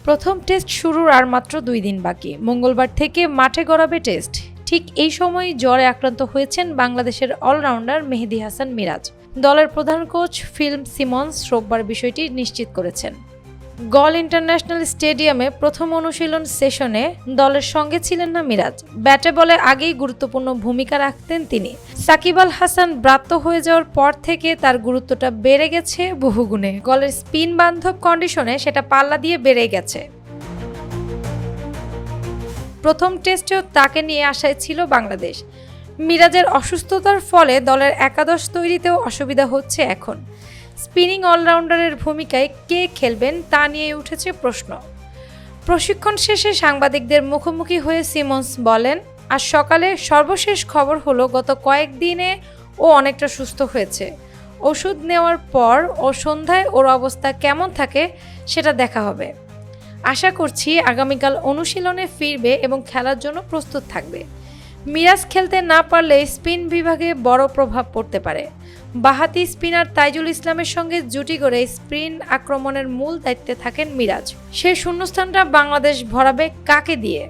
প্রথম টেস্ট শুরুর আর মাত্র ২ দিন বাকি। মঙ্গলবার থেকে মাঠে গড়াবে টেস্ট। ঠিক এই সময়ই জ্বরে আক্রান্ত হয়েছেন বাংলাদেশের অলরাউন্ডার মেহেদী হাসান মিরাজ। দলের প্রধান কোচ ফিল সিমন্স রোববার বিষয়টি নিশ্চিত করেছেন। গল ইন্টারন্যাশনাল স্টেডিয়ামে প্রথম অনুশীলন সেশনে দলের সঙ্গে ছিলেন না মিরাজ। ব্যাটে বলে আগেই গুরুত্বপূর্ণ ভূমিকা রাখতেন তিনি। সাকিব আল হাসান ব্রাত্য হয়ে যাওয়ার পর থেকে তার গুরুত্বটা বেড়ে গেছে বহুগুণে। গলের স্পিন বান্ধব কন্ডিশনে সেটা পাল্লা দিয়ে বেড়ে গেছে। প্রথম টেস্টেও তাকে নিয়ে আসায় ছিল বাংলাদেশ। মিরাজের অসুস্থতার ফলে দলের একাদশ তৈরিতেও অসুবিধা হচ্ছে এখন। স্পিনিং অলরাউন্ডারের ভূমিকায় কে খেলবেন তা নিয়ে উঠেছে প্রশ্ন। প্রশিক্ষণ শেষে সাংবাদিকদের মুখোমুখি হয়ে সিমন্স বলেন, আজ সকালে সর্বশেষ খবর হলো গত কয়েকদিনে ও অনেকটা সুস্থ হয়েছে। ওষুধ নেওয়ার পর ও সন্ধ্যায় ওর অবস্থা কেমন থাকে সেটা দেখা হবে। আশা করছি আগামীকাল অনুশীলনে ফিরবে এবং খেলার জন্য প্রস্তুত থাকবে। মিরাজ খেলতে না পারলে স্পিন বিভাগে বড় প্রভাব পড়তে পারে। বাঁহাতি স্পিনার তাইজুল ইসলামের সঙ্গে জুটি গড়ে স্পিন আক্রমণের মূল দায়িত্বে থাকেন মিরাজ। সেই শূন্যস্থানটা বাংলাদেশ ভরাবে কাকে দিয়ে?